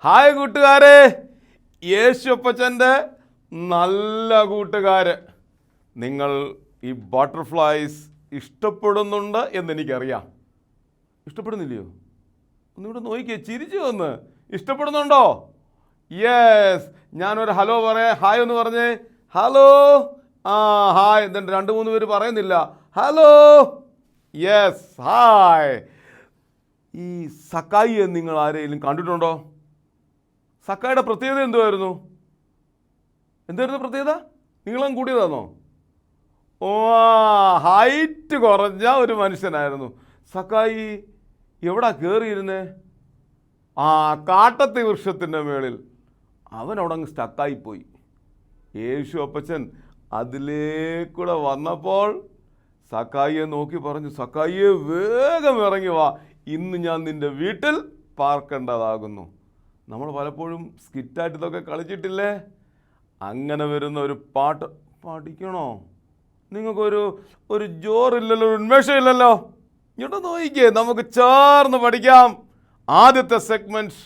Hi കൂട്ടുകാരെ, യേശുപ്പച്ചൻ്റെ നല്ല കൂട്ടുകാര്. നിങ്ങൾ ഈ ബട്ടർഫ്ലൈസ് ഇഷ്ടപ്പെടുന്നുണ്ട് എന്നെനിക്കറിയാം. ഇഷ്ടപ്പെടുന്നില്ലയോ? ഒന്നുകൂടെ നോക്കിയേ, ചിരിച്ചു വന്ന്. ഇഷ്ടപ്പെടുന്നുണ്ടോ? യെസ്. ഞാനൊരു ഹലോ പറയാം. ഹായ് ഒന്ന് പറഞ്ഞേ. ഹലോ. ഹായ്. എന്നിട്ട് 2-3 പേര് പറയുന്നില്ല. ഹലോ. Yes, hi. ഈ സക്കായിയെ നിങ്ങൾ ആരെങ്കിലും കണ്ടിട്ടുണ്ടോ? സക്കായിയുടെ പ്രത്യേകത എന്തായിരുന്നു പ്രത്യേകത? നീളം കൂടിയതാണോ? ഹൈറ്റ് കുറഞ്ഞ ഒരു മനുഷ്യനായിരുന്നു സക്കായി. എവിടാ കയറിയിരുന്നേ? കാട്ടത്തി വൃക്ഷത്തിൻ്റെ മേളിൽ. അവനവിടെ അങ്ങ് സ്റ്റക്കായിപ്പോയി. യേശു അപ്പച്ചൻ അതിലേക്കൂടെ വന്നപ്പോൾ സക്കായിയെ നോക്കി പറഞ്ഞു, സക്കായിയെ വേഗം ഇറങ്ങി വാ, ഇന്ന് ഞാൻ നിൻ്റെ വീട്ടിൽ പാർക്കേണ്ടതാകുന്നു. നമ്മൾ പലപ്പോഴും സ്കിറ്റായിട്ട് ഇതൊക്കെ കളിച്ചിട്ടില്ലേ? അങ്ങനെ വരുന്ന ഒരു പാട്ട് പഠിക്കണോ? നിങ്ങൾക്കൊരു ജോറില്ലല്ലോ, ഒരു ഉന്മേഷമില്ലല്ലോ. ഇങ്ങോട്ട് നോക്കിക്കേ, നമുക്ക് ചേർന്ന് പഠിക്കാം. ആദ്യത്തെ സെഗ്മെന്റ്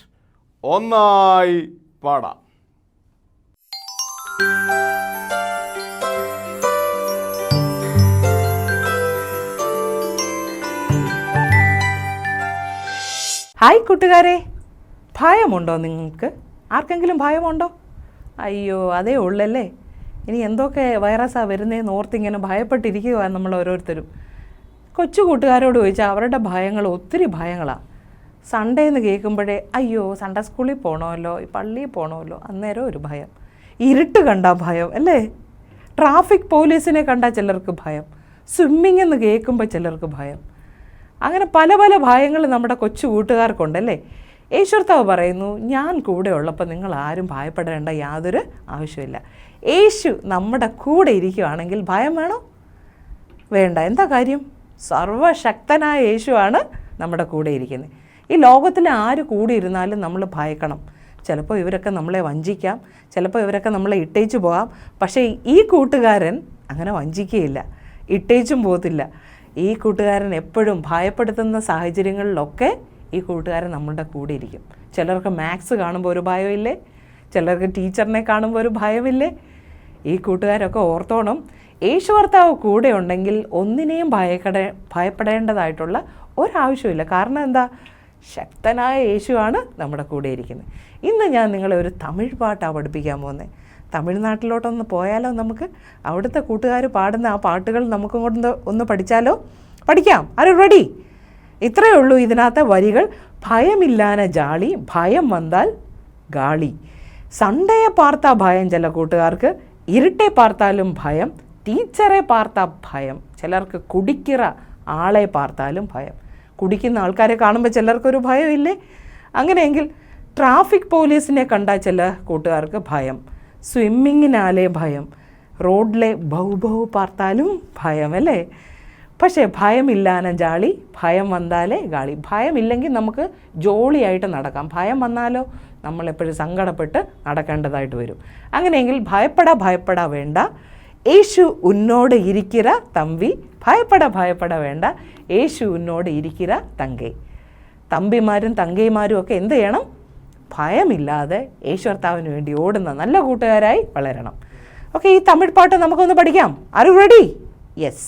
ഒന്നായി പാടാം. ഹായ് കൂട്ടുകാരെ, ഭയമുണ്ടോ നിങ്ങൾക്ക്? ആർക്കെങ്കിലും ഭയമുണ്ടോ? അയ്യോ, അതേ ഉള്ളല്ലേ. ഇനി എന്തൊക്കെ വൈറസാണ് വരുന്നതെന്ന് ഓർത്തിങ്ങനെ ഭയപ്പെട്ടിരിക്കുക നമ്മൾ ഓരോരുത്തരും. കൊച്ചു കൂട്ടുകാരോട് ചോദിച്ചാൽ അവരുടെ ഭയങ്ങൾ ഒത്തിരി ഭയങ്ങളാണ്. സൺഡേ എന്ന് കേൾക്കുമ്പോഴേ അയ്യോ സൺഡേ സ്കൂളിൽ പോകണമല്ലോ, പള്ളിയിൽ പോകണമല്ലോ, അന്നേരം ഒരു ഭയം. ഇരുട്ട് കണ്ടാൽ ഭയം അല്ലേ? ട്രാഫിക് പോലീസിനെ കണ്ടാൽ ചിലർക്ക് ഭയം. സ്വിമ്മിങ് എന്ന് കേൾക്കുമ്പോൾ ചിലർക്ക് ഭയം. അങ്ങനെ പല പല ഭയങ്ങൾ നമ്മുടെ കൊച്ചു കൂട്ടുകാർക്കുണ്ടല്ലേ. യേശുർത്താവ് പറയുന്നു, ഞാൻ കൂടെ ഉള്ളപ്പോൾ നിങ്ങൾ ആരും ഭയപ്പെടേണ്ട യാതൊരു ആവശ്യമില്ല. യേശു നമ്മുടെ കൂടെ ഇരിക്കുകയാണെങ്കിൽ ഭയം വേണോ? വേണ്ട. എന്താ കാര്യം? സർവശക്തനായ യേശുവാണ് നമ്മുടെ കൂടെ ഇരിക്കുന്നത്. ഈ ലോകത്തിൽ ആര് കൂടി ഇരുന്നാലും നമ്മൾ ഭയക്കണം. ചിലപ്പോൾ ഇവരൊക്കെ നമ്മളെ വഞ്ചിക്കാം, ചിലപ്പോൾ ഇവരൊക്കെ നമ്മളെ ഇട്ടേച്ചു പോകാം. പക്ഷേ ഈ കൂട്ടുകാരൻ അങ്ങനെ വഞ്ചിക്കുകയില്ല, ഇട്ടേച്ചും പോകത്തില്ല. ഈ കൂട്ടുകാരൻ എപ്പോഴും ഭയപ്പെടുത്തുന്ന സാഹചര്യങ്ങളിലൊക്കെ ഈ കൂട്ടുകാരൻ നമ്മളുടെ കൂടെ ഇരിക്കും. ചിലർക്ക് മാത്സ് കാണുമ്പോൾ ഒരു ഭയമില്ലേ? ചിലർക്ക് ടീച്ചറിനെ കാണുമ്പോൾ ഒരു ഭയമില്ലേ? ഈ കൂട്ടുകാരൊക്കെ ഓർത്തോണം, യേശു കർത്താവ് കൂടെ ഉണ്ടെങ്കിൽ ഒന്നിനെയും ഭയപ്പെടേണ്ടതായിട്ടുള്ള ഒരാവശ്യമില്ല. കാരണം എന്താ? ശക്തനായ യേശുവാണ് നമ്മുടെ കൂടെ ഇരിക്കുന്നത്. ഇന്ന് ഞാൻ നിങ്ങളെ ഒരു തമിഴ് പാട്ടാണ് പഠിപ്പിക്കാൻ പോകുന്നത്. തമിഴ്നാട്ടിലോട്ടൊന്ന് പോയാലോ നമുക്ക്? അവിടുത്തെ കൂട്ടുകാർ പാടുന്ന ആ പാട്ടുകൾ നമുക്കും കൊണ്ട് ഒന്ന് പഠിച്ചാലോ? പഠിക്കാം. ആര് റെഡി? ഇത്രയേ ഉള്ളൂ ഇതിനകത്തെ വരികൾ. ഭയമില്ലാന ജാളി, ഭയം വന്നാൽ ഗാളി. സൺഡേയെ പാർത്താ ഭയം ചില കൂട്ടുകാർക്ക്, ഇരുട്ടെ പാർത്താലും ഭയം, ടീച്ചറെ പാർത്താ ഭയം, ചിലർക്ക് കുടിക്കിറ ആളെ പാർത്താലും ഭയം. കുടിക്കുന്ന ആൾക്കാരെ കാണുമ്പോൾ ചിലർക്കൊരു ഭയമില്ലേ? അങ്ങനെയെങ്കിൽ ട്രാഫിക് പോലീസിനെ കണ്ടാൽ ചില കൂട്ടുകാർക്ക് ഭയം, സ്വിമ്മിങ്ങിനാലേ ഭയം, റോഡിലെ ബൗ ബൗ പാർത്താലും ഭയം അല്ലേ? പക്ഷേ ഭയമില്ലാന ജാളി, ഭയം വന്നാലേ ഗാളി. ഭയമില്ലെങ്കിൽ നമുക്ക് ജോളിയായിട്ട് നടക്കാം. ഭയം വന്നാലോ നമ്മളെപ്പോഴും സങ്കടപ്പെട്ട് നടക്കേണ്ടതായിട്ട് വരും. അങ്ങനെയെങ്കിൽ ഭയപ്പെടാ വേണ്ട, യേശു ഉന്നോട് ഇരിക്കിற തമ്പി. ഭയപ്പെടാ വേണ്ട, യേശു ഉന്നോട് ഇരിക്കിற തങ്കേ. തമ്പിമാരും തങ്കേമാരും ഒക്കെ എന്ത് ചെയ്യണം? ഭയമില്ലാതെ യേശുർത്താവിന് വേണ്ടി ഓടുന്ന നല്ല കൂട്ടുകാരായി വളരണം. ഓക്കെ, ഈ തമിഴ് പാട്ട് നമുക്കൊന്ന് പഠിക്കാം. Are you ready? യെസ്.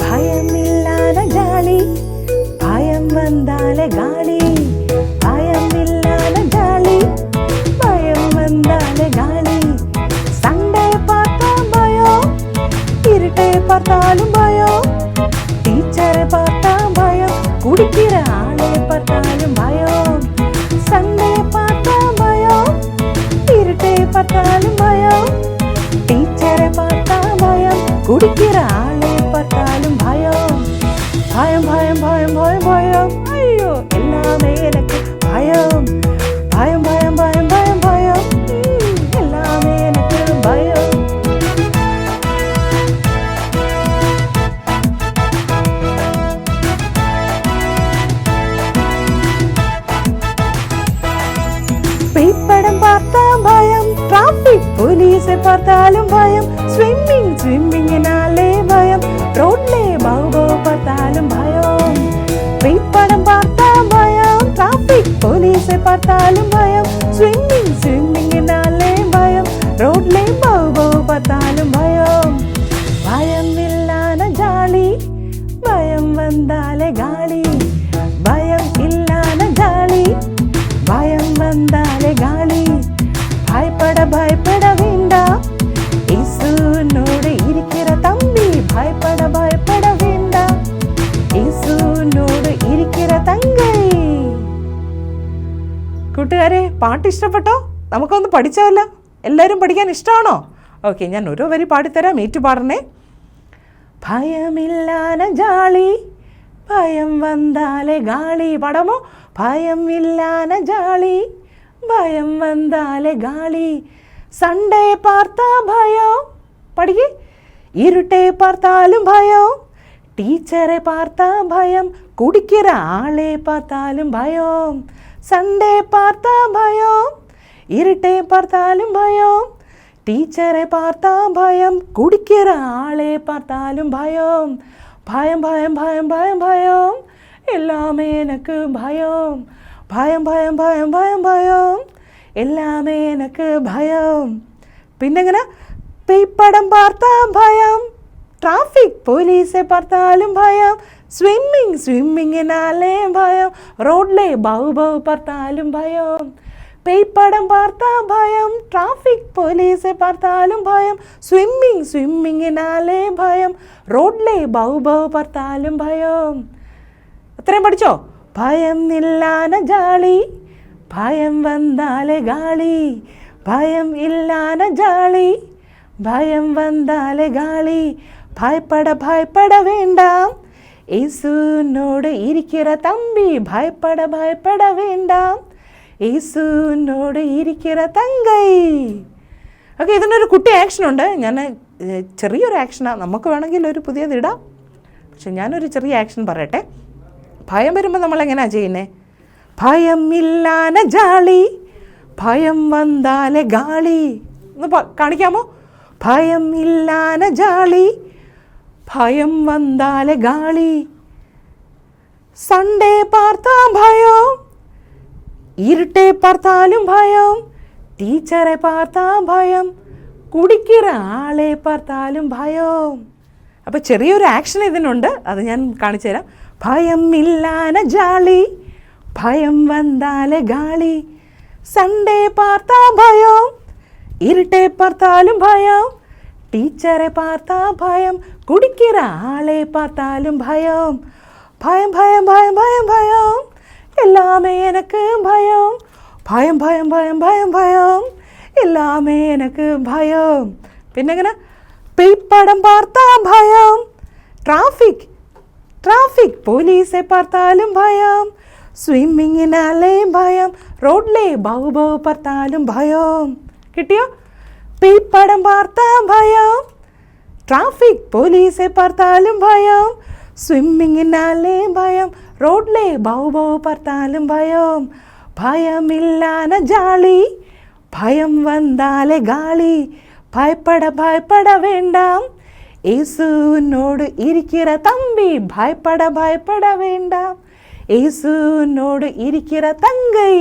ഭയമില്ലാതെ ജാളി, ഭയം വന്നാലേ ഗാളി. ഭയമില്ലാതെ ജാളി, ഭയം വന്നാലേ ഗാളി. സൺഡേ പാർത്താ ഭയോ, ഇരുട്ടെ പാർത്താലും ഭയോ, ടീച്ചറെ പാർത്താ ഭയം, കുടിക്കിற ആളെ പാർത്താലും ഭയോ. സൺഡേ പാർത്താ ഭയോ, ഇരുട്ടെ പാർത്താലും ഭയോ, ടീച്ചറെ പാർത്താ ഭയം, കുടിക്കിற ആളെ പാർത്താലും ഭയോ. ഭയം ഭയം ഭയം ഭയം ഭയം, അയ്യോ എല്ലാമേ എനിക്ക് ഭയം. ഭയം ഭയം ഭയം ഭയം ഭയം, എല്ലാമേ എനിക്ക് ഭയം. പേപ്പടം പാർത്താ ഭയം, ട്രാഫിക് പോലീസെ பார்த்தாலும் பயம், ஸ்விம்மிங் ஸ்விம்மிங்கினாலே பயம், ரோட்லே பௌபோ பார்த்தாலும் பயம், படம் பார்த்தா பயம், டிராஃபிக் போலீஸை பார்த்தாலும் பயம், ஸ்விம்மிங் ஸ்விம்மிங்கினாலே பயம், ரோட்லே பௌபோ பார்த்தாலும் பயம். பயம் இல்லாத ஜாலி, பயம் வந்தாலே காலி, பயம் இல்லாத ஜாலி, பயம் வந்தாலே காலி. பயப்பட வேண்டாம், இயேசுனோடு இருக்கிற தம்பி, பயப்பட வேண்டாம், യേശുവിനോട് ഇരിക്കുന്ന തങ്കൈ. കൂട്ടുകാരെ, പാട്ട് ഇഷ്ടപ്പെട്ടോ? നമുക്കൊന്ന് പഠിച്ചതല്ല? എല്ലാവരും പഠിക്കാൻ ഇഷ്ടമാണോ? ഓക്കെ, ഞാൻ ഓരോ വരി പാടിത്തരാം, ഏറ്റു പാടണേ. ഭയമില്ലാന ജാളി, ഭയം വന്നാലേ ഗാളി. പാടാമോ? ഭയം ഇല്ലാന ജാളി, ഭയം വന്നാലേ ഗാളി. സൺഡേ പാർത്താ ഭയം, പഠിക്കേ. ഇരുട്ടെ പാർത്താലും ഭയം, ടീച്ചറെ പാർത്താ ഭയം, കുടിക്കിற ആളെ പാർത്താലും ഭയം. സൺഡേ പാർത്താ ഭയം, ഇരുട്ടെ പാർത്താലും ഭയം, ടീച്ചറെ പാർത്താ ഭയം, കുടിക്കിற ആളെ പാർത്താലും ഭയം. ഭയം ഭയം ഭയം ഭയം ഭയം, എല്ലാമേ എനക്ക് ഭയം. ഭയം ഭയം ഭയം ഭയം ഭയം, എല്ലാമേ എനക്ക് ഭയം. പിന്നെങ്ങനെ? പേപ്പടം പാർത്താ ഭയം, ട്രാഫിക് പോലീസെ பார்த்தாலும் ഭയം, സ്വിമ്മിങ് സ്വിമ്മിങ്ങിനാലേ ഭയം, റോഡിലെ ബൗബൗ பார்த்தாலும் ഭയം. പേപ്പടം പാർത്താ ഭയം, ട്രാഫിക് പോലീസെ பார்த்தாலும் ഭയം, സ്വിമ്മിങ് സ്വിമ്മിങ്ങിനാലേ ഭയം, റോഡിലെ ബൗബൗ பார்த்தாலும் ഭയം. അത്രയും പഠിച്ചോ? ഭയം ഇല്ലാന ജാളി, ഭയം വന്നാലേ ഗാളി, ഭയം ഇല്ലാന ജാളി, ഭയം വന്നാലേ ഗാളി. ഭയപ്പട വേണ്ടാം, യേശുവിനോട് ഇരിக்கிற തമ്പി, ഭയപ്പട വേണ്ടാം, യേശുവിനോട് ഇരിக்கிற തങ്കൈ. ഓക്കെ, ഇതിനൊരു കുട്ടി ആക്ഷനുണ്ട്. ഞാൻ ചെറിയൊരു ആക്ഷനാണ്, നമുക്ക് വേണമെങ്കിൽ ഒരു പുതിയത് ഇടാം, പക്ഷെ ഞാനൊരു ചെറിയ ആക്ഷൻ പറയട്ടെ. ഭയം വരുമ്പോൾ നമ്മളെങ്ങനെയാണ് ചെയ്യുന്നത്? ഭയം ഇല്ലാന ജാളി, ഭയം വന്നാലേ ഗാളി. ഒന്ന് കാണിക്കാമോ? ഭയം ഇല്ലാന ജാളി, ഭയം വന്നാലേ ഗാളി. സൺഡേ പാർത്താ ഭയം, ഇരുട്ടെ പാർത്താലും ഭയം, ടീച്ചറെ പാർത്താ ഭയം, കുടിക്കിற ആളെ പാർത്താലും ഭയം. അപ്പോൾ ചെറിയൊരു ആക്ഷൻ ഇതിനുണ്ട്, അത് ഞാൻ കാണിച്ചു തരാം. ഭയം ഇല്ലാന ജാളി, ഭയം വന്നാലേ ഗാളി. സൺഡേ പാർത്താ ഭയം, ഇരുട്ടെ പാർത്താലും ഭയം, ടീച്ചറെ പാർത്താ ഭയം, കുടിക്കിற ആളെ പാർത്താലും ഭയം. ഭയം ഭയം ഭയം ഭയം ഭയം, എല്ലാമേ എനക്ക് ഭയം. ഭയം ഭയം ഭയം ഭയം ഭയം, എല്ലാമേ എനക്ക് ഭയം. പിന്നെങ്ങനെ? പേപ്പടം പാർത്താ ഭയം, ട്രാഫിക് പോലീസെ പാർത്താലും ഭയം, സ്വിമ്മിങ്ങിനാലേ ഭയം, റോഡിലെ ബൗബൗ പാർത്താലും ഭയം. കിട്ടിയോ? പേപ്പടം പാർത്താ ഭയം, ട്രാഫിക് പോലീസെ പാർത്താലും ഭയം, സ്വിമ്മിങ്ങിനാലേ ഭയം, റോഡിലെ ബൗബൗ പാർത്താലും ഭയം. ഭയമില്ലാന ജാളി, ഭയം വന്നാലേ ഗാളി. ഭയപ്പട വേണ്ടാം, യേശുവിനോട് ഇരിக்கிற തമ്പി, ഭയപ്പട വേണ്ടാം, യേശുവിനോട് ഇരിக்கிற തങ്കൈ.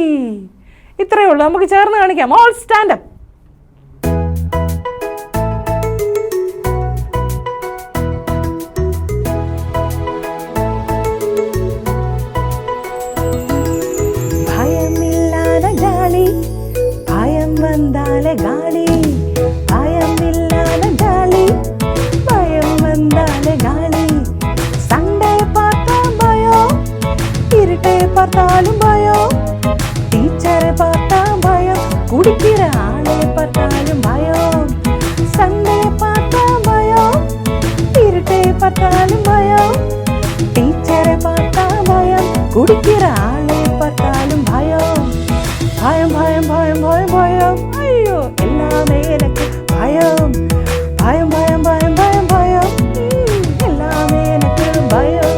ഇത്രയേ ഉള്ളൂ. നമുക്ക് ചേർന്ന് കാണിക്കാം. All stand up. വന്നാലേ ഗാളി, ഭയം ഇല്ലാന ജാളി, ഭയം വന്നാലേ ഗാളി. സൺഡേ പാർത്താ ഭയം, ഇരുട്ടെ പാർത്താലും ഭയം, ടീച്ചറെ പാർത്താ ഭയം, കുടിக்கிற ആളെ പാർത്താലും ഭയം. സൺഡേ പാർത്താ ഭയം, ഇരുട്ടെ പാർത്താലും ഭയം, ടീച്ചറെ പാർത്താ ഭയം, കുടിக்கிற ആളെ പാർത്താലും ഭയം. ഭയം ഭയം ഭയം ഭയം ഭയം, അയ്യോ എല്ലാമേ എനക്ക് ഭയം. ഭയം ഭയം ഭയം ഭയം ഭയം, എല്ലാമേ എനക്ക് ഭയം.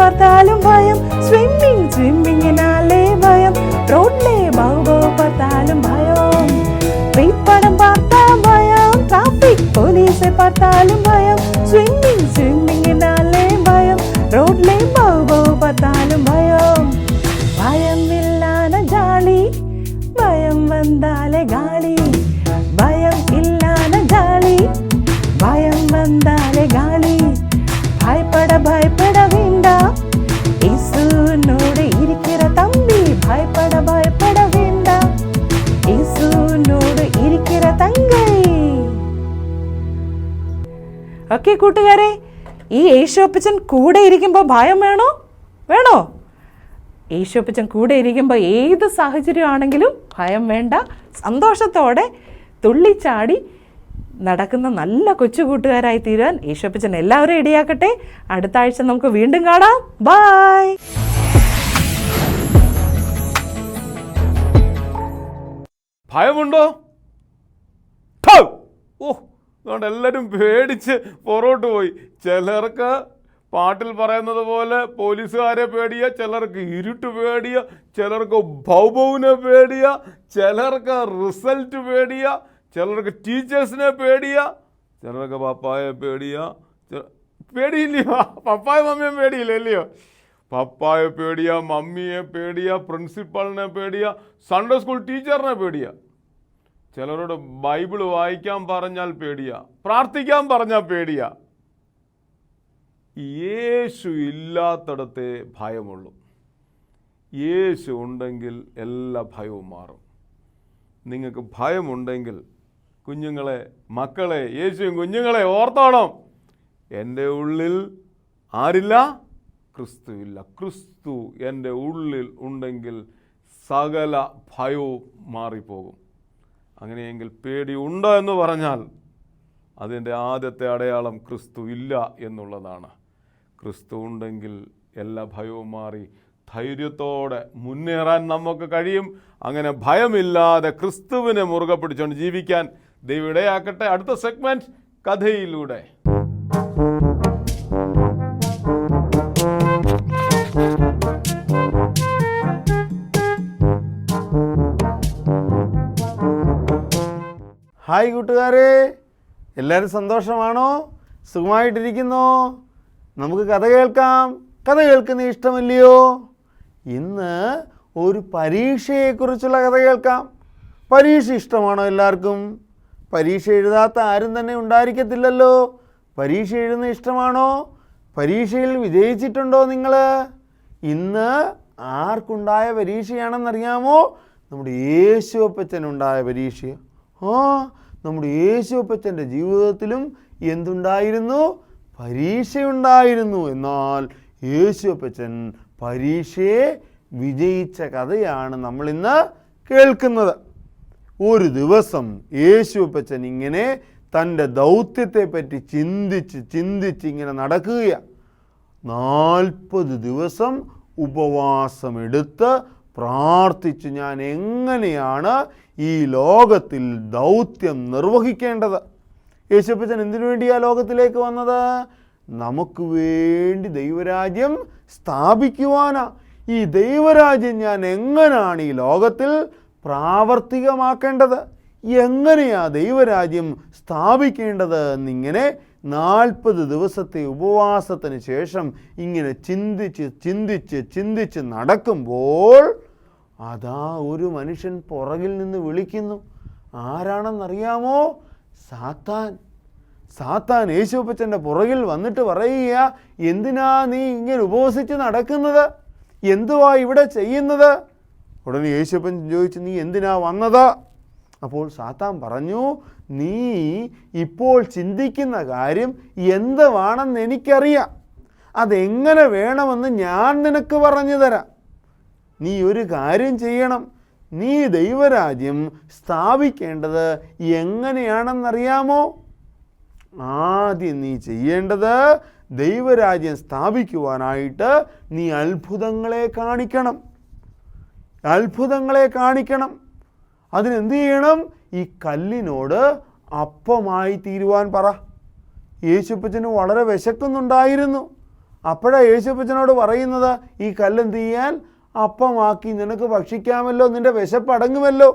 பார்த்தாலும் பயம், ஸ்விம்மிங் ஸ்விம்மிங்கினாலே பயம், ரோட்லே பௌபௌ பார்த்தாலும் பயம், வெயிட் படம் பார்த்தா பயம், டிராபிக் போலீஸை பார்த்தாலும் பயம், ஸ்விம்மிங் ஸ்விம்மிங்கினாலே பயம், ரோட்லே பௌபௌ பார்த்தாலும் பயம். பயம் இல்லாத ஜாலி, பயம் வந்தாலே காலி, பயம் இல்லாத ஜாலி, பயம் வந்தாலே காலி. பயப்பட வேண்டாம், இயேசுனோடு இருக்கிற தம்பி. பயப்பட வேண்டாம், ഇയേശുവിനോട് ഇരിക്കുന്ന തങ്കൈ. ഓക്കെ കൂട്ടുകാരെ, ഈ യേശുപ്പച്ചൻ കൂടെ ഇരിക്കുമ്പോൾ ഭയം വേണോ? യേശുപ്പച്ചൻ കൂടെ ഇരിക്കുമ്പോൾ ഏത് സാഹചര്യമാണെങ്കിലും ഭയം വേണ്ട. സന്തോഷത്തോടെ തുള്ളിച്ചാടി നടക്കുന്ന നല്ല കൊച്ചു കൂട്ടുകാരായി തീരാൻ യേശുപ്പച്ചൻ എല്ലാവരും ഇടയാക്കട്ടെ. അടുത്ത ആഴ്ച നമുക്ക് വീണ്ടും കാണാം. ബൈ. ഭയമുണ്ടോ? അതുകൊണ്ട് എല്ലാവരും പേടിച്ച് പുറകോട്ട് പോയി. ചിലർക്ക് പാട്ടിൽ പറയുന്നത് പോലെ പോലീസുകാരെ പേടിയ, ചിലർക്ക് ഇരുട്ട് പേടിയ, ചിലർക്ക് ബൗബൗവിനെ പേടിയ, ചിലർക്ക് റിസൾട്ട് പേടിയ, ചിലർക്ക് ടീച്ചേഴ്സിനെ പേടിയ, ചിലർക്ക് പപ്പായെ പേടിയില്ലയോ? പപ്പായ മമ്മിയെ പേടിയില്ലല്ലയോ? പപ്പായെ പേടിയ, മമ്മിയെ പേടിയ, പ്രിൻസിപ്പളിനെ പേടിയ, സൺഡേ സ്കൂൾ ടീച്ചറിനെ പേടിയ, ചിലരോട് ബൈബിൾ വായിക്കാൻ പറഞ്ഞാൽ പേടിയ, പ്രാർത്ഥിക്കാൻ പറഞ്ഞാൽ പേടിയ. യേശു ഇല്ലാത്തിടത്തെ ഭയമുള്ളൂ. യേശു ഉണ്ടെങ്കിൽ എല്ലാ ഭയവും മാറും. നിങ്ങൾക്ക് ഭയമുണ്ടെങ്കിൽ കുഞ്ഞുങ്ങളെ, മക്കളെ, യേശുവും കുഞ്ഞുങ്ങളെ ഓർത്തോണം, എൻ്റെ ഉള്ളിൽ ആരില്ല? ക്രിസ്തുവില്ല. ക്രിസ്തു എൻ്റെ ഉള്ളിൽ ഉണ്ടെങ്കിൽ സകല ഭയവും മാറിപ്പോകും. അങ്ങനെയെങ്കിൽ പേടി ഉണ്ടോ എന്ന് പറഞ്ഞാൽ അതിൻ്റെ ആദ്യത്തെ അടയാളം ക്രിസ്തു ഇല്ല എന്നുള്ളതാണ്. ക്രിസ്തു ഉണ്ടെങ്കിൽ എല്ലാ ഭയവും മാറി ധൈര്യത്തോടെ മുന്നേറാൻ നമുക്ക് കഴിയും. അങ്ങനെ ഭയമില്ലാതെ ക്രിസ്തുവിനെ മുറുകെ പിടിച്ചുകൊണ്ട് ജീവിക്കാൻ ദൈവം ഇടയാക്കട്ടെ. അടുത്ത സെഗ്മെന്റ് കഥയിലൂടെ. ഹായ് കൂട്ടുകാരെ, എല്ലാവരും സന്തോഷമാണോ? സുഖമായിട്ടിരിക്കുന്നോ? നമുക്ക് കഥ കേൾക്കാം. കഥ കേൾക്കുന്ന ഇഷ്ടമല്ലയോ? ഇന്ന് ഒരു പരീക്ഷയെക്കുറിച്ചുള്ള കഥ കേൾക്കാം. പരീക്ഷ ഇഷ്ടമാണോ എല്ലാവർക്കും? പരീക്ഷ എഴുതാത്ത ആരും തന്നെ ഉണ്ടായിരിക്കത്തില്ലല്ലോ. പരീക്ഷ എഴുതുന്ന ഇഷ്ടമാണോ? പരീക്ഷയിൽ വിജയിച്ചിട്ടുണ്ടോ നിങ്ങൾ? ഇന്ന് ആർക്കുണ്ടായ പരീക്ഷയാണെന്നറിയാമോ? നമ്മുടെ യേശുവപ്പച്ചനുണ്ടായ പരീക്ഷ. നമ്മുടെ യേശുവപ്പച്ചൻ്റെ ജീവിതത്തിലും എന്തുണ്ടായിരുന്നു? പരീക്ഷയുണ്ടായിരുന്നു. എന്നാൽ യേശുവപ്പച്ചൻ പരീക്ഷയെ വിജയിച്ച കഥയാണ് നമ്മളിന്ന് കേൾക്കുന്നത്. ഒരു ദിവസം യേശുവപ്പച്ചൻ ഇങ്ങനെ തൻ്റെ ദൗത്യത്തെപ്പറ്റി ചിന്തിച്ച് ഇങ്ങനെ നടക്കുകയാണ്. 40 ദിവസം ഉപവാസമെടുത്ത് പ്രാർത്ഥിച്ചു, ഞാൻ എങ്ങനെയാണ് ഈ ലോകത്തിൽ ദൗത്യം നിർവഹിക്കേണ്ടത്. യേശുപ്പച്ചൻ എന്തിനു വേണ്ടിയാണ് ലോകത്തിലേക്ക് വന്നത്? നമുക്ക് വേണ്ടി ദൈവരാജ്യം സ്ഥാപിക്കുവാനാ. ഈ ദൈവരാജ്യം ഞാൻ എങ്ങനെയാണ് ഈ ലോകത്തിൽ പ്രാവർത്തികമാക്കേണ്ടത്, എങ്ങനെയാ ദൈവരാജ്യം സ്ഥാപിക്കേണ്ടത് എന്നിങ്ങനെ 40 ദിവസത്തെ ഉപവാസത്തിന് ശേഷം ഇങ്ങനെ ചിന്തിച്ച് നടക്കുമ്പോൾ അതാ ഒരു മനുഷ്യൻ പുറകിൽ നിന്ന് വിളിക്കുന്നു. ആരാണെന്നറിയാമോ? സാത്താൻ യേശുവപ്പച്ചൻ്റെ പുറകിൽ വന്നിട്ട് പറയുക, എന്തിനാ നീ ഇങ്ങനെ ഉപവസിച്ച് നടക്കുന്നത്? എന്തുവാ ഇവിടെ ചെയ്യുന്നത്? ഉടനെ യേശുവപ്പൻ ചോദിച്ചു, നീ എന്തിനാ വന്നത്? അപ്പോൾ സാത്താൻ പറഞ്ഞു, നീ ഇപ്പോൾ ചിന്തിക്കുന്ന കാര്യം എന്തുവാണെന്ന് എനിക്കറിയാം, അതെങ്ങനെ വേണമെന്ന് ഞാൻ നിനക്ക് പറഞ്ഞു തരാം. നീ ഒരു കാര്യം ചെയ്യണം. നീ ദൈവരാജ്യം സ്ഥാപിക്കേണ്ടത് എങ്ങനെയാണെന്നറിയാമോ? ആദ്യം നീ ചെയ്യേണ്ടത് ദൈവരാജ്യം സ്ഥാപിക്കുവാനായിട്ട് നീ അത്ഭുതങ്ങളെ കാണിക്കണം. അതിനെന്ത് ചെയ്യണം? ഈ കല്ലിനോട് അപ്പമായി തീരുവാൻ പറ. യേശുപ്പച്ചന് വളരെ വിശക്കുന്നുണ്ടായിരുന്നു. അപ്പോഴാണ് യേശുപ്പച്ചനോട് പറയുന്നത്, ഈ കല്ലെന്ത് ചെയ്യാൻ? അപ്പമാക്കി നിനക്ക് ഭക്ഷിക്കാമല്ലോ, നിൻ്റെ വിശപ്പടങ്ങുമല്ലോ.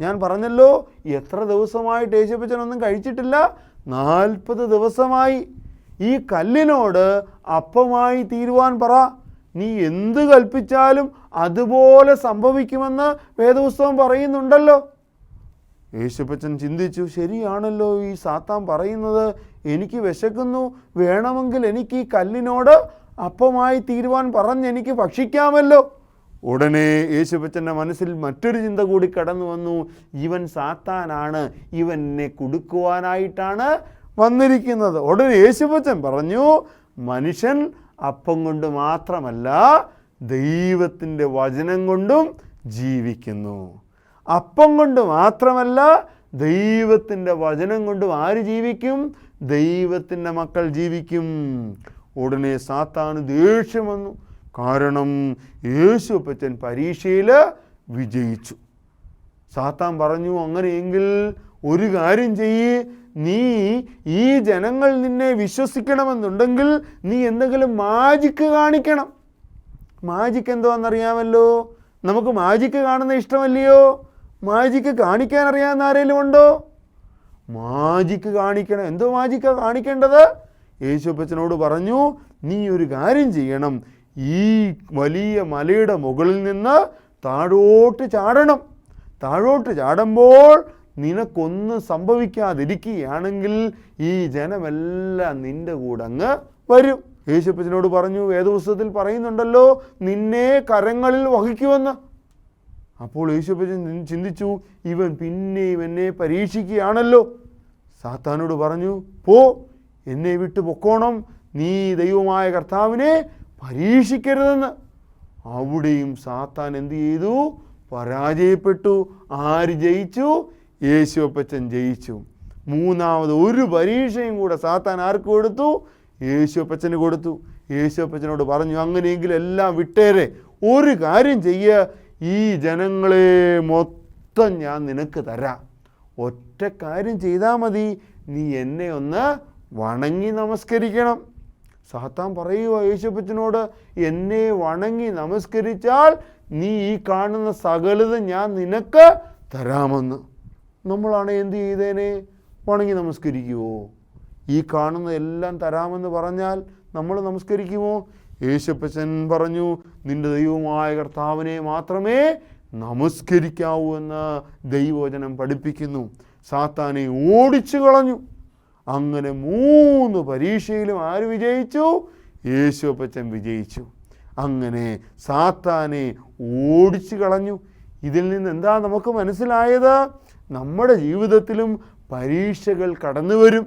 ഞാൻ പറഞ്ഞല്ലോ, എത്ര ദിവസമായിട്ട് യേശുപ്പച്ചനൊന്നും കഴിച്ചിട്ടില്ല? 40 ദിവസമായി. ഈ കല്ലിനോട് അപ്പമായി തീരുവാൻ പറ. നീ എന്ത് കൽപ്പിച്ചാലും അതുപോലെ സംഭവിക്കുമെന്ന് വേദപുസ്തകം പറയുന്നുണ്ടല്ലോ. യേശുപ്പച്ചൻ ചിന്തിച്ചു, ശരിയാണല്ലോ ഈ സാത്താൻ പറയുന്നത്. എനിക്ക് വിശക്കുന്നു, വേണമെങ്കിൽ എനിക്ക് ഈ കല്ലിനോട് അപ്പമായി തീരുവാൻ പറഞ്ഞെനിക്ക് ഭക്ഷിക്കാമല്ലോ. ഉടനെ യേശുപ്പച്ചൻ്റെ മനസ്സിൽ മറ്റൊരു ചിന്ത കൂടി കടന്നു വന്നു. ഇവൻ സാത്താനാണ്, ഇവനെ കുടുക്കുവാനായിട്ടാണ് വന്നിരിക്കുന്നത്. ഉടനെ യേശുപ്പച്ചൻ പറഞ്ഞു, മനുഷ്യൻ അപ്പം കൊണ്ട് മാത്രമല്ല ദൈവത്തിൻ്റെ വചനം കൊണ്ടും ജീവിക്കുന്നു. അപ്പം കൊണ്ട് മാത്രമല്ല ദൈവത്തിൻ്റെ വചനം കൊണ്ടും ആര് ജീവിക്കും? ദൈവത്തിൻ്റെ മക്കൾ ജീവിക്കും. ഉടനെ സാത്താന് ദേഷ്യം വന്നു. കാരണം യേശുപ്പച്ചൻ പരീക്ഷയിൽ വിജയിച്ചു. സാത്താൻ പറഞ്ഞു, അങ്ങനെയെങ്കിൽ ഒരു കാര്യം ചെയ്യ്, നീ ഈ ജനങ്ങൾ നിന്നെ വിശ്വസിക്കണമെന്നുണ്ടെങ്കിൽ നീ എന്തെങ്കിലും മാജിക്ക് കാണിക്കണം. മാജിക്ക് എന്തുവാണെന്നറിയാമല്ലോ? നമുക്ക് മാജിക്ക് കാണുന്ന ഇഷ്ടമല്ലയോ? മാജിക്ക് കാണിക്കാൻ അറിയാവുന്ന ആരെങ്കിലും ഉണ്ടോ? മാജിക്ക് കാണിക്കണം. എന്തോ മാജിക്കാണ് കാണിക്കേണ്ടത്? യേശുപ്പച്ചനോട് പറഞ്ഞു, നീ ഒരു കാര്യം ചെയ്യണം, ഈ വലിയ മലയുടെ മുകളിൽ നിന്ന് താഴോട്ട് ചാടണം. താഴോട്ട് ചാടുമ്പോൾ നിനക്കൊന്നും സംഭവിക്കാതിരിക്കുകയാണെങ്കിൽ ഈ ജനമെല്ലാം നിൻ്റെ കൂടെ അങ്ങ് വരും. യേശുപ്പച്ചനോട് പറഞ്ഞു, വേദപുസ്തകത്തിൽ പറയുന്നുണ്ടല്ലോ, നിന്നെ കരങ്ങളിൽ വഹിക്കുമെന്ന്. അപ്പോൾ യേശുപ്പച്ചൻ ചിന്തിച്ചു, ഇവൻ പിന്നെയും എന്നെ പരീക്ഷിക്കുകയാണല്ലോ. സാത്താനോട് പറഞ്ഞു, പോ, എന്നെ വിട്ട് പൊക്കോണം, നീ ദൈവമായ കർത്താവിനെ പരീക്ഷിക്കരുതെന്ന്. അവിടെയും സാത്താൻ എന്ത് ചെയ്തു? പരാജയപ്പെട്ടു. ആര് ജയിച്ചു? യേശുപ്പച്ചൻ ജയിച്ചു. മൂന്നാമത് ഒരു പരീക്ഷയും കൂടെ സാത്താൻ ആർക്ക് കൊടുത്തു? യേശുപ്പച്ചന് കൊടുത്തു. യേശുപ്പച്ചനോട് പറഞ്ഞു, അങ്ങനെയെങ്കിൽ എല്ലാം വിട്ടേരെ, ഒരു കാര്യം ചെയ്യ, ഈ ജനങ്ങളെ മൊത്തം ഞാൻ നിനക്ക് തരാം. ഒറ്റ കാര്യം ചെയ്താൽ മതി, നീ എന്നെ ഒന്ന് വണങ്ങി നമസ്കരിക്കണം. സാത്താൻ പറയുക യേശുപ്പച്ചനോട്, എന്നെ വണങ്ങി നമസ്കരിച്ചാൽ നീ ഈ കാണുന്ന സകലതും ഞാൻ നിനക്ക് തരാമെന്ന്. നമ്മളാണ് എന്ത് ചെയ്തേനെ? വണങ്ങി നമസ്കരിക്കുമോ? ഈ കാണുന്ന എല്ലാം തരാമെന്ന് പറഞ്ഞാൽ നമ്മൾ നമസ്കരിക്കുമോ? യേശുപ്പച്ചൻ പറഞ്ഞു, നിന്റെ ദൈവമായ കർത്താവിനെ മാത്രമേ നമസ്കരിക്കാവൂ എന്ന് ദൈവവചനം പഠിപ്പിക്കുന്നു. സാത്താനെ ഓടിച്ചു കളഞ്ഞു. അങ്ങനെ 3 പരീക്ഷയിലും ആര് വിജയിച്ചു? യേശുപ്പച്ചൻ വിജയിച്ചു. അങ്ങനെ സാത്താനെ ഓടിച്ചു കളഞ്ഞു. ഇതിൽ നിന്ന് എന്താ നമുക്ക് മനസ്സിലായത്? നമ്മുടെ ജീവിതത്തിലും പരീക്ഷകൾ കടന്നു വരും.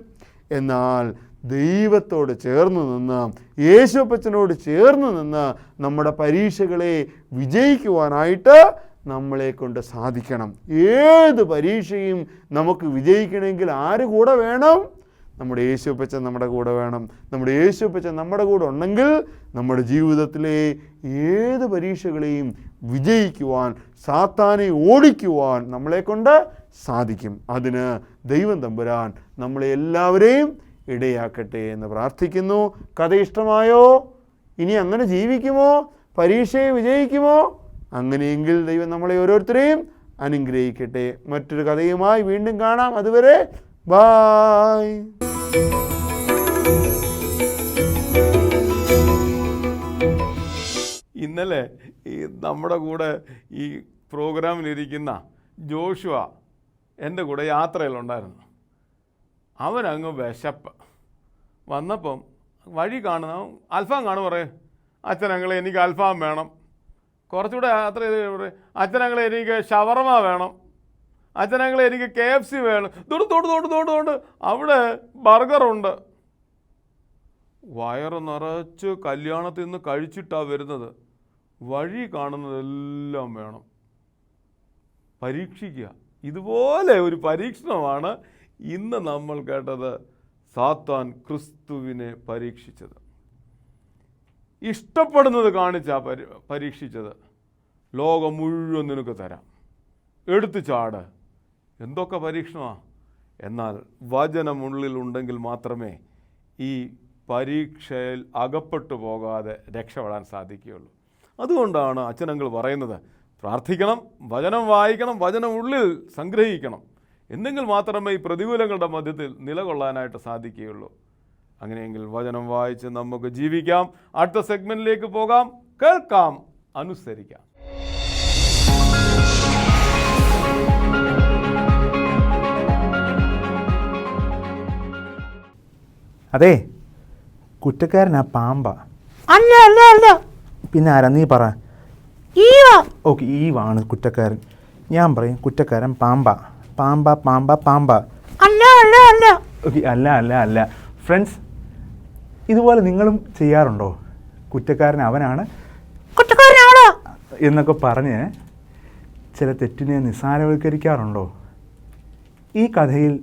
എന്നാൽ ദൈവത്തോട് ചേർന്ന് നിന്ന്, യേശുപ്പച്ചനോട് ചേർന്ന് നിന്ന് നമ്മുടെ പരീക്ഷകളെ വിജയിക്കുവാനായിട്ട് നമ്മളെ കൊണ്ട് സാധിക്കണം. ഏത് പരീക്ഷയും നമുക്ക് വിജയിക്കണമെങ്കിൽ ആര് കൂടെ വേണം? നമ്മുടെ യേശുപ്പച്ചൻ നമ്മുടെ കൂടെ വേണം. നമ്മുടെ യേശുപ്പച്ചൻ നമ്മുടെ കൂടെ ഉണ്ടെങ്കിൽ നമ്മുടെ ജീവിതത്തിലെ ഏത് പരീക്ഷകളെയും വിജയിക്കുവാൻ, സാത്താനെ ഓടിക്കുവാൻ നമ്മളെ കൊണ്ട് സാധിക്കും. അതിന് ദൈവം തമ്പുരാൻ നമ്മളെ എല്ലാവരെയും ഇടയാക്കട്ടെ എന്ന് പ്രാർത്ഥിക്കുന്നു. കഥ ഇഷ്ടമായോ? ഇനി അങ്ങനെ ജീവിക്കുമോ? പരീക്ഷയെ വിജയിക്കുമോ? അങ്ങനെയെങ്കിൽ ദൈവം നമ്മളെ ഓരോരുത്തരെയും അനുഗ്രഹിക്കട്ടെ. മറ്റൊരു കഥയുമായി വീണ്ടും കാണാം. അതുവരെ ബായ്. ഇന്നലെ നമ്മുടെ കൂടെ ഈ പ്രോഗ്രാമിലിരിക്കുന്ന ജോഷുവ എൻ്റെ കൂടെ യാത്രയിലുണ്ടായിരുന്നു. അവനങ്ങ് വിശപ്പ് വന്നപ്പം വഴി കാണുന്ന അൽഫാം കാണും, പറയും അച്ഛനങ്ങളെ എനിക്ക് അൽഫാം വേണം. കുറച്ചുകൂടെ യാത്ര ചെയ്ത് പറയും അച്ഛനങ്ങളെ എനിക്ക് ഷവർമ വേണം, അച്ഛനങ്ങളെ എനിക്ക് KFC വേണം. തൊട്ട് അവിടെ ബർഗറുണ്ട്. വയറ് നിറച്ച് കല്യാണത്തിൽ നിന്ന് കഴിച്ചിട്ടാണ് വരുന്നത്. വഴി കാണുന്നതെല്ലാം വേണം. പരീക്ഷിക്കുക. ഇതുപോലെ ഒരു പരീക്ഷണമാണ് ഇന്ന് നമ്മൾ കേട്ടത്. സാത്താൻ ക്രിസ്തുവിനെ പരീക്ഷിച്ചത്, ഇഷ്ടപ്പെടുന്നത് കാണിച്ചാ പരീക്ഷിച്ചത്. ലോകം മുഴുവൻ നിനക്ക് തരാം, എടുത്തു ചാട്. എന്തൊക്കെ പരീക്ഷണമാണ്! എന്നാൽ വചനമുള്ളിലുണ്ടെങ്കിൽ മാത്രമേ ഈ പരീക്ഷയിൽ അകപ്പെട്ടു പോകാതെ രക്ഷപ്പെടാൻ സാധിക്കുകയുള്ളൂ. അതുകൊണ്ടാണ് അച്ഛനങ്ങൾ പറയുന്നത്, പ്രാർത്ഥിക്കണം, വചനം വായിക്കണം, വചനം ഉള്ളിൽ സംഗ്രഹിക്കണം. എന്നെങ്കിൽ മാത്രമേ ഈ പ്രതികൂലങ്ങളുടെ മധ്യത്തിൽ നിലകൊള്ളാനായിട്ട് സാധിക്കുകയുള്ളൂ. അങ്ങനെയെങ്കിൽ വചനം വായിച്ച് നമുക്ക് ജീവിക്കാം. അടുത്ത സെഗ്മെൻറ്റിലേക്ക് പോകാം. കേൾക്കാം, അനുസരിക്കാം. അതെ, കുറ്റക്കാരനാ പാമ്പാ? അല്ല അല്ല അല്ല. പിന്നെ ആരാ? നീ പറ. ഓക്കെ, ഈവാണ് കുറ്റക്കാരൻ. ഞാൻ പറയും കുറ്റക്കാരൻ പാമ്പാ. പാമ്പാ പാമ്പാ പാമ്പാ. അല്ല അല്ല അല്ല. ഓക്കെ, അല്ല അല്ല അല്ല. ഫ്രണ്ട്സ്, ഇതുപോലെ നിങ്ങളും ചെയ്യാറുണ്ടോ? കുറ്റക്കാരൻ അവനാണ് എന്നൊക്കെ പറഞ്ഞ് ചില തെറ്റിനെ നിസ്സാരവൽക്കരിക്കാറുണ്ടോ? ഈ കഥയിൽ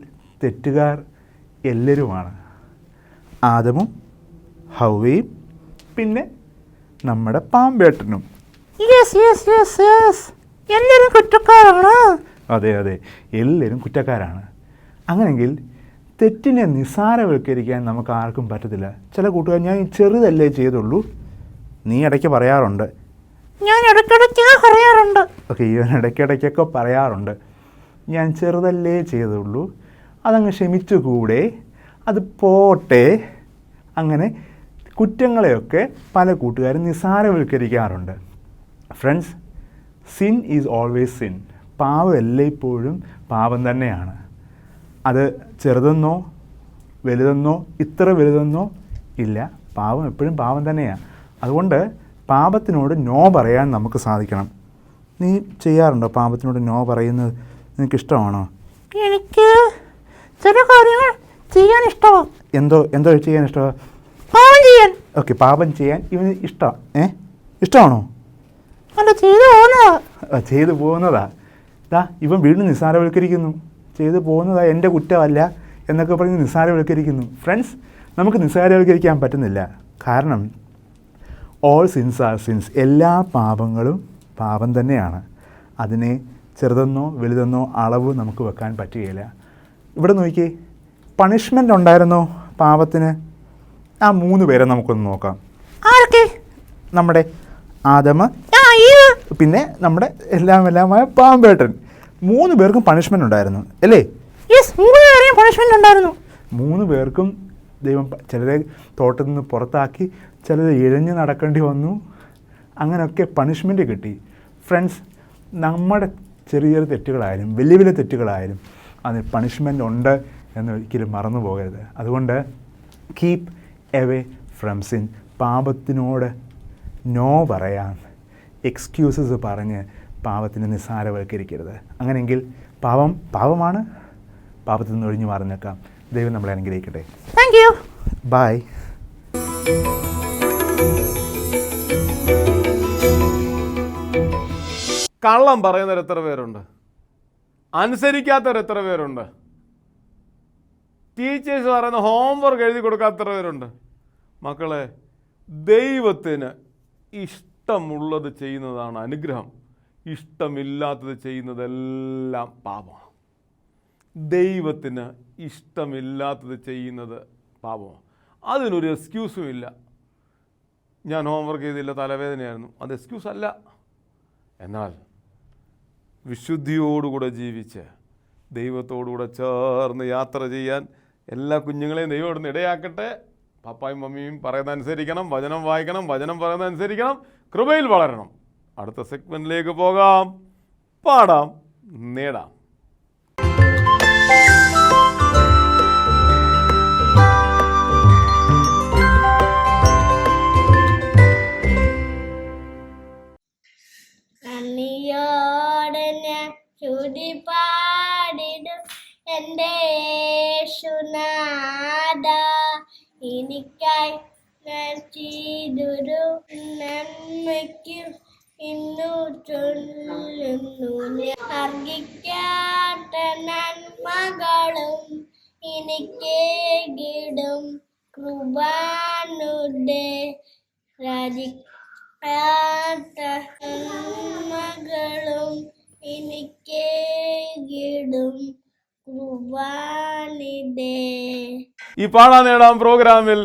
തെറ്റുകാർ എല്ലാവരുമാണ്. ആദമും ഹൗവയും പിന്നെ നമ്മുടെ പാമ്പേട്ടനും. എല്ലാവരും കുറ്റക്കാരാണ്. അതെ അതെ, എല്ലാവരും കുറ്റക്കാരാണ്. അങ്ങനെങ്കിൽ തെറ്റിനെ നിസ്സാരവൽക്കരിക്കാൻ നമുക്ക് ആർക്കും പറ്റത്തില്ല. ചില കൂട്ടുകാർ ഞാൻ ചെറുതല്ലേ ചെയ്തുള്ളൂ, നീ ഇടയ്ക്ക് പറയാറുണ്ട്. ഞാൻ ഇടയ്ക്കിടയ്ക്ക് പറയാറുണ്ട്. ഓക്കെ, ഇവൻ ഇടയ്ക്കിടയ്ക്കൊക്കെ പറയാറുണ്ട്, ഞാൻ ചെറുതല്ലേ ചെയ്തുള്ളൂ, അതങ്ങ് ക്ഷമിച്ചുകൂടെ, അത് പോട്ടെ. അങ്ങനെ കുറ്റങ്ങളെയൊക്കെ പല കൂട്ടുകാരും നിസ്സാരവൽക്കരിക്കാറുണ്ട്. Friends, sin is always sin. പാവം എല്ലായ്പ്പോഴും പാപം തന്നെയാണ്. അത് ചെറുതെന്നോ വലുതെന്നോ ഇത്ര വലുതെന്നോ ഇല്ല, പാവം എപ്പോഴും പാവം തന്നെയാണ്. അതുകൊണ്ട് പാപത്തിനോട് നോ പറയാൻ നമുക്ക് സാധിക്കണം. നീ ചെയ്യാറുണ്ടോ പാപത്തിനോട് നോ പറയുന്നത്? നിനക്കിഷ്ടമാണോ? എനിക്ക് ചില കാര്യങ്ങൾ ചെയ്യാൻ ഇഷ്ടമാണ്. എന്തോ ചെയ്യാൻ ഇഷ്ടമാണ്? പാപം ചെയ്യാൻ. ഓക്കെ, പാപം ചെയ്യാൻ ഇവന് ഇഷ്ടമാണ്. ഇഷ്ടമാണോ? അല്ല, ചെയ്തു പോകുന്നതാ. ഇവൻ വീണ്ടും നിസ്സാരവൽക്കരിക്കുന്നു. ചെയ്തു പോകുന്നതാ, എൻ്റെ കുറ്റമല്ല എന്നൊക്കെ പറഞ്ഞ് നിസ്സാരവൽക്കരിക്കുന്നു. ഫ്രണ്ട്സ്, നമുക്ക് നിസ്സാരവൽക്കരിക്കാൻ പറ്റുന്നില്ല. കാരണം ഓൾ സിൻസ് ആർ സിൻസ്. എല്ലാ പാപങ്ങളും പാപം തന്നെയാണ്. അതിനെ ചെറുതെന്നോ വലുതെന്നോ അളവ് നമുക്ക് വെക്കാൻ പറ്റുകയില്ല. ഇവിടെ നോക്കിയേ, പണിഷ്മെൻ്റ് ഉണ്ടായിരുന്നോ പാപത്തിന്? ആ 3 പേരെ നമുക്കൊന്ന് നോക്കാം. നമ്മുടെ ആദമ, പിന്നെ നമ്മുടെ എല്ലാമായ പാമ്പേട്ടൻ. 3 പേർക്കും പണിഷ്മെൻ്റ് ഉണ്ടായിരുന്നു അല്ലേ? 3 പേർക്കും ദൈവം ചിലരെ തോട്ടത്തിൽ നിന്ന് പുറത്താക്കി, ചിലർ ഇഴഞ്ഞ് നടക്കേണ്ടി വന്നു. അങ്ങനെയൊക്കെ പണിഷ്മെൻ്റ് കിട്ടി. ഫ്രണ്ട്സ്, നമ്മുടെ ചെറിയ ചെറിയ തെറ്റുകളായാലും വലിയ വലിയ തെറ്റുകളായാലും അതിന് പണിഷ്മെൻ്റ് ഉണ്ട് എന്ന് ഒരിക്കലും മറന്നു പോകരുത്. അതുകൊണ്ട് കീപ്പ് എവേ ഫ്രം സിൻ. പാപത്തിനോട് നോ പറയാൻ എക്സ്ക്യൂസസ് പറഞ്ഞ് പാപത്തിനെ നിസ്സാരവൽക്കരിക്കരുത്. അങ്ങനെയെങ്കിൽ പാപമാണ്, പാപത്തിൽ നിന്ന് ഒഴിഞ്ഞു മാറുന്നേക്കാം. ദൈവം നമ്മളെ അനുഗ്രഹിക്കട്ടെ. Thank you. ബൈ. കള്ളം പറയുന്നവർ എത്ര പേരുണ്ട്? അനുസരിക്കാത്തവർ എത്ര പേരുണ്ട്? ടീച്ചേഴ്സ് പറയുന്ന ഹോംവർക്ക് എഴുതി കൊടുക്കാത്തവർ പേരുണ്ട്? മക്കളെ, ദൈവത്തിന് ഇഷ്ടമുള്ളത് ചെയ്യുന്നതാണ് അനുഗ്രഹം. ഇഷ്ടമില്ലാത്തത് ചെയ്യുന്നതെല്ലാം പാപമാണ്. ദൈവത്തിന് ഇഷ്ടമില്ലാത്തത് ചെയ്യുന്നത് പാപമാണ്. അതിനൊരു എക്സ്ക്യൂസും ഇല്ല. ഞാൻ ഹോംവർക്ക് ചെയ്തില്ല, തലവേദനയായിരുന്നു, അത് എക്സ്ക്യൂസ് അല്ല. എന്നാൽ വിശുദ്ധിയോടുകൂടെ ജീവിച്ച് ദൈവത്തോടുകൂടെ ചേർന്ന് യാത്ര ചെയ്യാൻ എല്ലാ കുഞ്ഞുങ്ങളെയും ദൈവം ഇവിടുന്ന് ഇടയാക്കട്ടെ. പപ്പായും മമ്മിയും പറയുന്നത് അനുസരിക്കണം, വചനം വായിക്കണം, വചനം പറയുന്നത് അനുസരിക്കണം, കൃപയിൽ വളരണം. അടുത്ത സെഗ്മെൻറ്റിലേക്ക് പോകാം. പാടാം, നേടാം. പാടിടും എൻ്റെ യേശുനാഥ, എനിക്കായി ചെയ്തൊരു നന്മയ്ക്കും ഇന്നു ചൊല്ലുന്നു. അർഹിക്കാത്ത നന്മകളും എനിക്കേകിടും കൃപാനുടെ രാജിക്കാത്ത നന്മകളും എനിക്കേകിടും കൃപാനിധേ. ഈ പാടാൻ നേടാം പ്രോഗ്രാമിൽ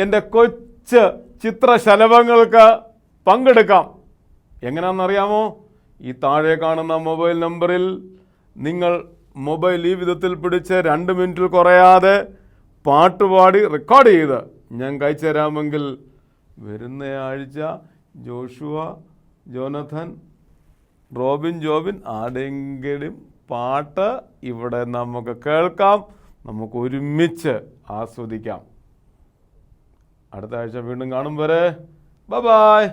എൻ്റെ കൊച്ചു ചിത്രശലഭങ്ങൾക്ക് പങ്കെടുക്കാം. എങ്ങനെയാണെന്നറിയാമോ? ഈ താഴെ കാണുന്ന മൊബൈൽ നമ്പറിൽ നിങ്ങൾ മൊബൈൽ ഈ വിധത്തിൽ പിടിച്ച് 2 മിനിറ്റിൽ കുറയാതെ പാട്ടുപാടി റെക്കോർഡ് ചെയ്ത് ഞാൻ അയച്ചു തരാമെങ്കിൽ വരുന്ന ആഴ്ച ജോഷുവ, ജോനഥൻ, റോബിൻ, ജോബിൻ ആരെങ്കിലും പാട്ട് ഇവിടെ നമുക്ക് കേൾക്കാം, നമുക്ക് ഒരുമിച്ച് ആസ്വദിക്കാം. അടുത്ത ആഴ്ച വീണ്ടും കാണും വരെ ബൈ.